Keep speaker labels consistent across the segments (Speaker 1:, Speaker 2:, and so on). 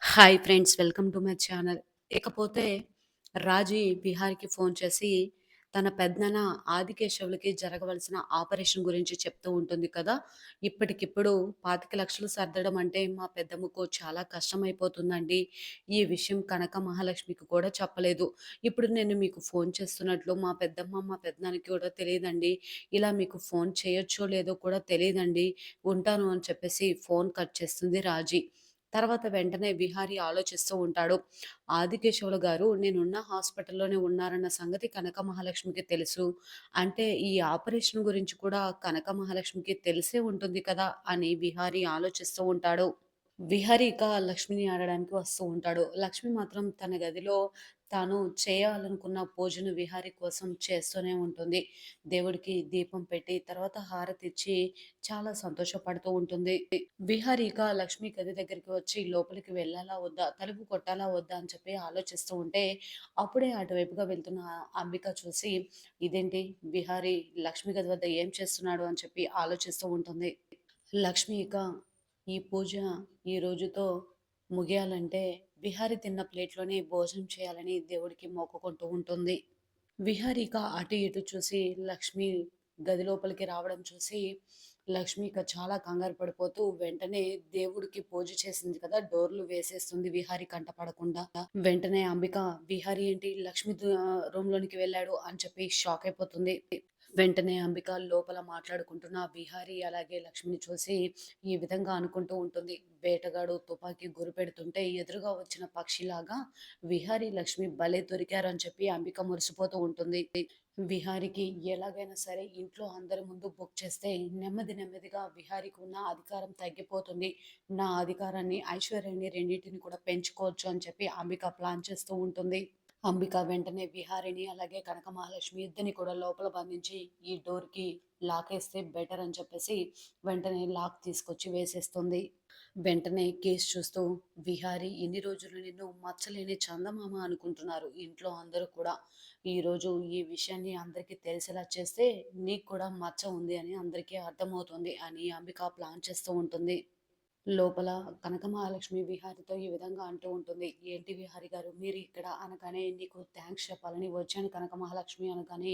Speaker 1: Hi friends, welcome to my channel. ఇకపోతే రాజీ బిహార్‌కి phone చేసి తన పెదనాన్న ఆదికేశవులకి జరగవలసిన ఆపరేషన్ గురించి చెప్తూ ఉంటుంది కదా! ఇప్పటికిప్పుడు 25,00,000 సర్దడం అంటే మా పెద్దమ్మకు చాలా కష్టమైపోతుందండి. ఈ విషయం కనక మహాలక్ష్మికి కూడా చెప్పలేదు. ఇప్పుడు నేను మీకు ఫోన్ చేస్తున్నట్లు మా పెద్దమ్మ, మా పెదనాన్నకి కూడా తెలీదండి. ఇలా మీకు ఫోన్ చేయొచ్చో లేదో కూడా తెలీదండి. ఉంటాను అని చెప్పేసి ఫోన్ కట్ చేస్తుంది రాజీ. తర్వాత వెంటనే విహారీ ఆలోచిస్తూ ఉంటాడు. ఆదికేశవులు గారు నేనున్న హాస్పిటల్‌లోనే ఉన్నారన్న సంగతి కనక మహాలక్ష్మికి తెలుసు. అంటే ఈ ఆపరేషన్ గురించి కూడా కనక మహాలక్ష్మికి తెలిసే ఉంటుంది కదా! అని విహారీ ఆలోచిస్తూ ఉంటాడు. విహరి ఇక లక్ష్మిని అడగడానికి వస్తూ ఉంటాడు. లక్ష్మి మాత్రం తన గదిలో తాను చేయాలనుకున్న పూజను విహారి కోసం చేస్తూనే ఉంటుంది. దేవుడికి దీపం పెట్టి, తర్వాత హారతిచ్చి చాలా సంతోషపడుతూ ఉంటుంది. విహారి ఇక లక్ష్మి గది దగ్గరికి వచ్చి లోపలికి వెళ్ళాలా వద్దా? తలుపు కొట్టాలా వద్దా? అని చెప్పి ఆలోచిస్తూ ఉంటే, అప్పుడే అటువైపుగా వెళ్తున్న అంబిక చూసి, ఇదేంటి విహారి లక్ష్మి గది వద్ద ఏం చేస్తున్నాడు? అని చెప్పి ఆలోచిస్తూ ఉంటుంది. లక్ష్మి ఇక ఈ పూజ ఈ రోజుతో ముగియాలంటే విహారి తిన్న ప్లేట్‌లోనే భోజనం చేయాలని దేవుడికి మొక్కుకుంటూ ఉంటుంది. విహారి ఇక అటు ఇటు చూసి లక్ష్మి గది లోపలికి రావడం చూసి లక్ష్మి ఇక చాలా కంగారు పడిపోతూ వెంటనే దేవుడికి పూజ చేసింది కదా! డోర్లు వేసేస్తుంది విహారి కంట పడకుండా. వెంటనే అంబిక విహారి ఏంటి లక్ష్మి రూమ్‌లోనికి వెళ్ళాడు అని చెప్పి షాక్ అయిపోతుంది. వెంటనే అంబిక లోపల మాట్లాడుకుంటున్న విహారి అలాగే లక్ష్మిని చూసి ఈ విధంగా అనుకుంటూ ఉంటుంది. వేటగాడు తుపాకీ గురిపెడుతుంటే ఎదురుగా వచ్చిన పక్షిలాగా విహారి లక్ష్మి భలే దొరికారని చెప్పి అంబిక మురిసిపోతూ ఉంటుంది. విహారికి ఎలాగైనా సరే ఇంట్లో అందరి ముందు బుక్ చేస్తే నెమ్మదిగా విహారికి ఉన్న అధికారం తగ్గిపోతుంది. నా అధికారాన్ని ఐశ్వర్యాన్ని రెండింటిని కూడా పెంచుకోవచ్చు అని చెప్పి అంబిక ప్లాన్ చేస్తూ ఉంటుంది. అంబిక వెంటనే విహారిని అలాగే కనక మహాలక్ష్మి ఇద్దరిని కూడా లోపల బంధించి ఈ డోర్‌కి లాకేస్తే బెటర్ అని చెప్పేసి వెంటనే లాక్ తీసుకొచ్చి వేసేస్తుంది. వెంటనే కేస్ చూస్తూ విహారి ఇన్ని రోజులు నిన్ను మచ్చలేని చందమామ అనుకుంటున్నారు ఇంట్లో అందరూ కూడా. ఈరోజు ఈ విషయాన్ని అందరికీ తెలిసేలా చేస్తే నీకు కూడా మచ్చ ఉంది అని అందరికీ అర్థమవుతుంది అని అంబిక ప్లాన్ చేస్తూ ఉంటుంది. లోపల కనక మహాలక్ష్మి విహారితో ఈ విధంగా అంటూ ఉంటుంది. "ఏంటి విహారి గారు మీరు ఇక్కడ" అనగానే, "నీకు థాంక్స్ చెప్పాలని వచ్చాను కనక మహాలక్ష్మి" అనగానే,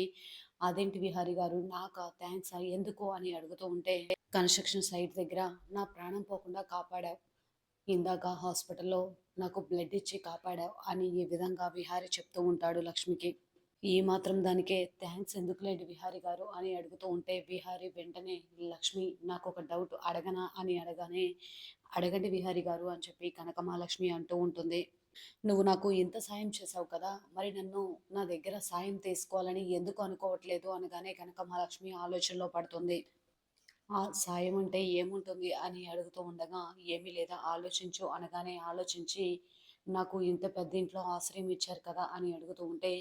Speaker 1: "అదేంటి విహారి గారు నాకా థాంక్సా? ఎందుకు?" అని అడుగుతూ ఉంటే, "కన్‌స్ట్రక్షన్ సైట్ దగ్గర నా ప్రాణం పోకుండా కాపాడావు. ఇందాక హాస్పిటల్‌లో నాకు బ్లడ్ ఇచ్చి కాపాడావు" అని ఈ విధంగా విహారి చెప్తూ ఉంటాడు లక్ష్మికి. "ఈ మాత్రం దానికే థాంక్స్ ఎందుకులెండి విహారి గారు" అని అడుగుతూ ఉంటే, విహారి వెంటనే "లక్ష్మి నాకొక డౌట్ అడగనా?" అని అనగానే, "అడగండి విహారి గారు" అని చెప్పి కనకమహాలక్ష్మి అంటూ ఉంటుంది. "నువ్వు నాకు ఇంత సాయం చేశావు కదా! మరి నన్ను నా దగ్గర సాయం తీసుకోవాలని ఎందుకు అనుకోవట్లేదు?" అనగానే కనకమహాలక్ష్మి ఆలోచనలో పడుతుంది. "ఆ! సాయం అంటే ఏముంటుంది?" అని అడుగుతూ ఉండగా, "ఏమీ లేదా ఆలోచించు" అనగానే ఆలోచించి, "నాకు ఇంత పెద్ద ఇంట్లో ఆశ్రయం ఇచ్చారు కదా!" అని అడుగుతూ ఉంటే,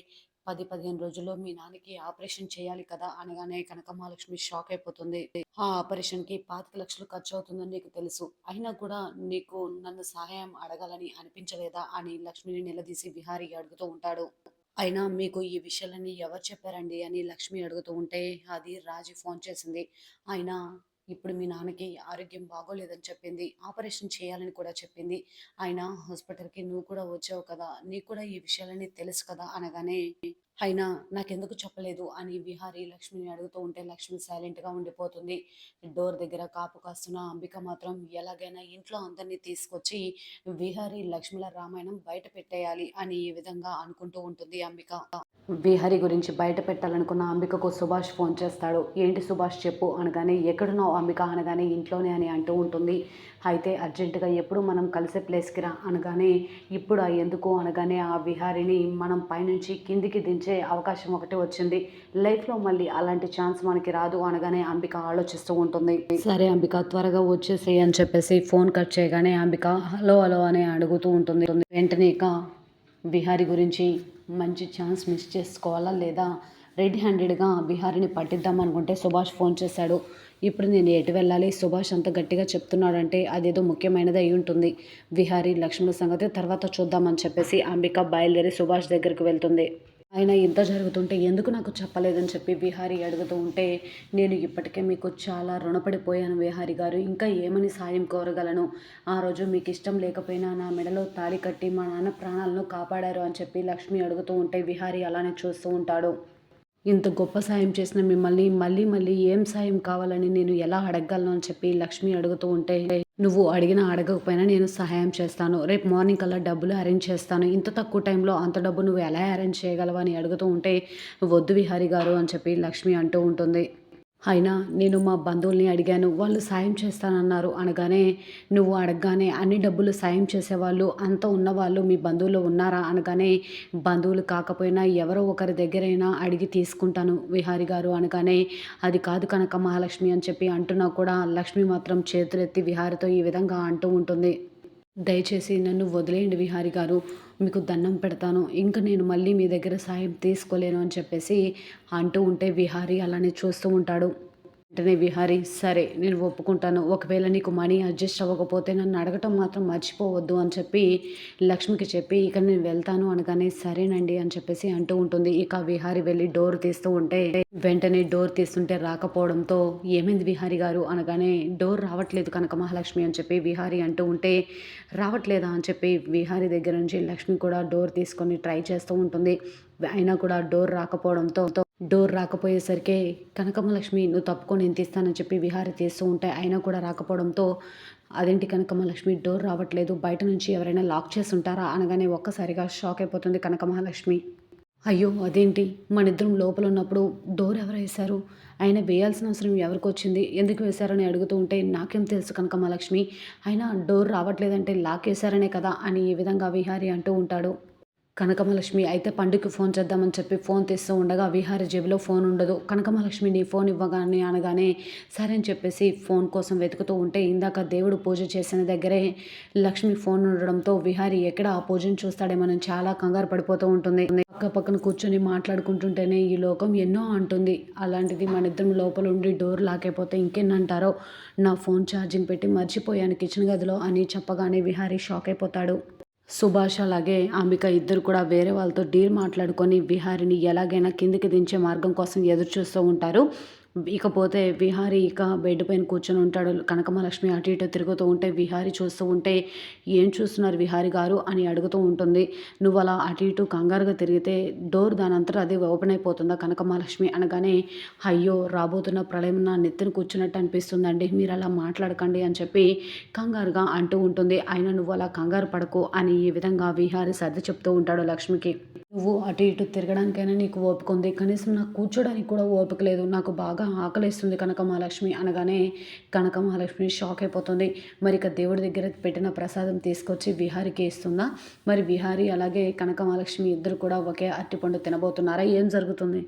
Speaker 1: 10, 15 రోజుల్లో మీ నాన్నకి ఆపరేషన్ చేయాలి కదా!" అనగానే కనకమహాలక్ష్మి షాక్ అయిపోతుంది. "ఆ ఆపరేషన్‌కి 25,00,000 ఖర్చవుతుందని నీకు తెలుసు. అయినా కూడా నీకు నన్ను సహాయం అడగాలని అనిపించలేదా?" అని లక్ష్మిని నిలదీసి విహారీ అడుగుతూ ఉంటాడు. అయినా మీకు ఈ విషయాలన్నీ ఎవరు చెప్పారండి అని లక్ష్మి అడుగుతూ ఉంటే, అది రాజీ ఫోన్ చేసింది. అయినా ఇప్పుడు మీ నాన్నకి ఆరోగ్యం బాగోలేదని చెప్పింది. ఆపరేషన్ చేయాలని కూడా చెప్పింది. అయినా హాస్పిటల్‌కి నువ్వు కూడా వచ్చావు కదా! నీకు కూడా ఈ విషయాలన్నీ తెలుసు కదా! అనగానే, అయినా నాకెందుకు చెప్పలేదు అని విహారీ లక్ష్మిని అడుగుతూ ఉంటే లక్ష్మి సైలెంట్‌గా ఉండిపోతుంది. డోర్ దగ్గర కాపు కాస్తున్న అంబిక మాత్రం ఎలాగైనా ఇంట్లో అందరిని తీసుకొచ్చి విహారీ లక్ష్మిల రామాయణం బయట పెట్టేయాలి అని ఈ విధంగా అనుకుంటూ ఉంటుంది అంబిక. విహరి గురించి బయట పెట్టాలనుకున్న అంబికకు సుభాష్ ఫోన్ చేస్తాడు. "ఏంటి సుభాష్ చెప్పు" అనగానే, "ఎక్కడున్నావు అంబిక" అనగానే, "ఇంట్లోనే" అని అంటూ ఉంటుంది. అయితే అర్జెంటుగా ఎప్పుడు మనం కలిసే ప్లేస్‌కి రా అనగానే, "ఇప్పుడా ఎందుకు" అనగానే, "ఆ విహారిని మనం పైనుంచి కిందికి దించే అవకాశం ఒకటి వచ్చింది. లైఫ్‌లో మళ్ళీ అలాంటి ఛాన్స్ మనకి రాదు" అనగానే అంబిక ఆలోచిస్తూ ఉంటుంది. "సరే అంబిక త్వరగా వచ్చేసేయి" అని చెప్పేసి ఫోన్ కట్ చేయగానే అంబిక హలో హలో అని అడుగుతూ ఉంటుంది. వెంటనే ఇక విహారి గురించి మంచి ఛాన్స్ మిస్ చేసుకోవాలా లేదా రెడ్ హ్యాండెడ్‌గా విహారిని పట్టిద్దాం అనుకుంటే సుభాష్ ఫోన్ చేశాడు. ఇప్పుడు నేను ఎటు వెళ్ళాలి? సుభాష్ అంత గట్టిగా చెప్తున్నాడంటే అదేదో ముఖ్యమైనది అయ్యుంటుంది. విహారి, లక్ష్మణుల సంగతి తర్వాత చూద్దామని చెప్పేసి అంబిక బయలుదేరి సుభాష్ దగ్గరికి వెళ్తుంది. అయినా ఇంత జరుగుతుంటే ఎందుకు నాకు చెప్పలేదని చెప్పి విహారీ అడుగుతూ ఉంటే, నేను ఇప్పటికే మీకు చాలా రుణపడిపోయాను విహారీ గారు. ఇంకా ఏమని సాయం కోరగలను? ఆ రోజు మీకిష్టం లేకపోయినా నా మెడలో తాళి కట్టి మా నాన్న ప్రాణాలను కాపాడారు అని చెప్పి లక్ష్మి అడుగుతూ ఉంటే విహారీ అలానే చూస్తూ ఉంటాడు. ఇంత గొప్ప సాయం చేసిన మిమ్మల్ని మళ్ళీ మళ్ళీ ఏం సాయం కావాలని నేను ఎలా అడగగలను అని చెప్పి లక్ష్మి అడుగుతూ ఉంటే, నువ్వు అడిగినా అడగకపోయినా నేను సహాయం చేస్తాను. రేపు మార్నింగ్ కల్లా డబ్బులు అరేంజ్ చేస్తాను. ఇంత తక్కువ టైంలో అంత డబ్బు నువ్వు ఎలా అరేంజ్ చేయగలవు అని అడుగుతూ ఉంటే, వద్దు విహారీ గారు అని చెప్పి లక్ష్మి అంటూ ఉంటుంది. అయినా నేను మా బంధువుల్ని అడిగాను. వాళ్ళు సాయం చేస్తానన్నారు అనగానే, నువ్వు అడగగానే అన్ని డబ్బులు సాయం చేసేవాళ్ళు, అంత ఉన్నవాళ్ళు మీ బంధువులు ఉన్నారా? అనగానే, బంధువులు కాకపోయినా ఎవరో ఒకరి దగ్గరైనా అడిగి తీసుకుంటాను విహారీ గారు అనగానే, అది కాదు కనక మహాలక్ష్మి అని చెప్పి అంటున్నా కూడా లక్ష్మి మాత్రం చేతులెత్తి విహారితో ఈ విధంగా అంటూ ఉంటుంది. దయచేసి నన్ను వదిలేయండి విహారీ గారు. మీకు దండం పెడతాను. ఇంక నేను మళ్ళీ మీ దగ్గర సాయం తీసుకోలేను అని చెప్పేసి అంటూ ఉంటే విహారీ అలానే చూస్తూ ఉంటాడు. వెంటనే విహారీ, సరే నేను ఒప్పుకుంటాను. ఒకవేళ నీకు మనీ అడ్జస్ట్ అవ్వకపోతే నన్ను అడగటం మాత్రం మర్చిపోవద్దు అని చెప్పి లక్ష్మికి చెప్పి, ఇక నేను వెళ్తాను అనగానే సరేనండి అని చెప్పేసి అంటూ ఉంటుంది. ఇక విహారీ వెళ్ళి డోర్ తీస్తూ ఉంటే, వెంటనే డోర్ తీస్తుంటే రాకపోవడంతో, ఏమైంది విహారీ గారు అనగానే, డోర్ రావట్లేదు కనక మహాలక్ష్మి అని చెప్పి విహారీ అంటూ ఉంటే, రావట్లేదా అని చెప్పి విహారీ దగ్గర నుంచి లక్ష్మి కూడా డోర్ తీసుకొని ట్రై చేస్తూ ఉంటుంది. అయినా కూడా డోర్ రాకపోవడంతో, డోర్ రాకపోయేసరికి కనకమలక్ష్మి నువ్వు తప్పుకో నేను తీస్తానని చెప్పి విహారీ తీస్తూ ఉంటే అయినా కూడా రాకపోవడంతో, అదేంటి కనకమహాలక్ష్మి డోర్ రావట్లేదు, బయట నుంచి ఎవరైనా లాక్ చేసి ఉంటారా అనగానే ఒక్కసారిగా షాక్ అయిపోతుంది కనకమహాలక్ష్మి. అయ్యో అదేంటి, మనిద్దరం లోపల ఉన్నప్పుడు డోర్ ఎవరు వేశారు? అయినా వేయాల్సిన అవసరం ఎవరికి వచ్చింది, ఎందుకు వేశారని అడుగుతూ ఉంటే, నాకేం తెలుసు కనకమహాలక్ష్మి, అయినా డోర్ రావట్లేదంటే లాక్ వేశారనే కదా అని ఈ విధంగా విహారీ అంటూ ఉంటాడు. కనకమహాలక్ష్మి అయితే పండుకి ఫోన్ చేద్దామని చెప్పి ఫోన్ తీస్తూ ఉండగా విహారీ జేబులో ఫోన్ ఉండదు. కనకమహాలక్ష్మి నీ ఫోన్ ఇవ్వగానే అనగానే సరే అని చెప్పేసి ఫోన్ కోసం వెతుకుతూ ఉంటే, ఇందాక దేవుడు పూజ చేసిన దగ్గరే లక్ష్మి ఫోన్ ఉండడంతో విహారీ ఎక్కడ ఆ పూజను చూస్తాడేమోనని చాలా కంగారు పడిపోతూ ఉంటుంది. పక్క పక్కన కూర్చొని మాట్లాడుకుంటుంటేనే ఈ లోకం ఎన్నో అంటుంది. అలాంటిది మన ఇద్దరం లోపల ఉండి డోర్ లాక్ అయిపోతే ఇంకెన్నంటారో. నా ఫోన్ ఛార్జింగ్ పెట్టి మర్చిపోయాను కిచెన్ గదిలో అని చెప్పగానే విహారీ షాక్ అయిపోతాడు. సుభాష్ అలాగే అంబిక ఇద్దరు కూడా వేరే వాళ్ళతో డీల్ మాట్లాడుకొని విహారిని ఎలాగైనా కిందికి దించే మార్గం కోసం ఎదురు చూస్తూ ఉంటారు. ఇకపోతే విహారీ ఇక బెడ్ పైన కూర్చొని ఉంటాడు. కనకమహాలక్ష్మి అటు ఇటు తిరుగుతూ ఉంటే విహారీ చూస్తూ ఉంటే, ఏం చూస్తున్నారు విహారీ గారు అని అడుగుతూ ఉంటుంది. నువ్వు అలా అటు ఇటు కంగారుగా తిరిగితే డోర్ దానంతట అది ఓపెన్ అయిపోతుందా కనకమహాలక్ష్మి అనగానే, అయ్యో రాబోతున్న ప్రళయం నా నెత్తిన కూర్చున్నట్టు అనిపిస్తుందండి, మీరు అలా మాట్లాడకండి అని చెప్పి కంగారుగా అంటూ ఉంటుంది. అయినా నువ్వు అలా కంగారు పడకు అని ఈ విధంగా విహారీ సర్ది చెప్తూ ఉంటాడు లక్ష్మికి. నువ్వు అటు ఇటు తిరగడానికైనా నీకు ఓపిక ఉంది, కనీసం నాకు కూర్చోడానికి కూడా ఓపిక లేదు, నాకు బాగా ఆకలిస్తుంది కనకమహాలక్ష్మి అనగానే కనకమహాలక్ష్మి షాక్ అయిపోతుంది. మరి ఇక దేవుడి దగ్గర పెట్టిన ప్రసాదం తీసుకొచ్చి విహారీకి ఇస్తుందా? మరి విహారీ అలాగే కనకమహాలక్ష్మి ఇద్దరు కూడా ఒకే అరటిపండు తినబోతున్నారా? ఏం జరుగుతుంది?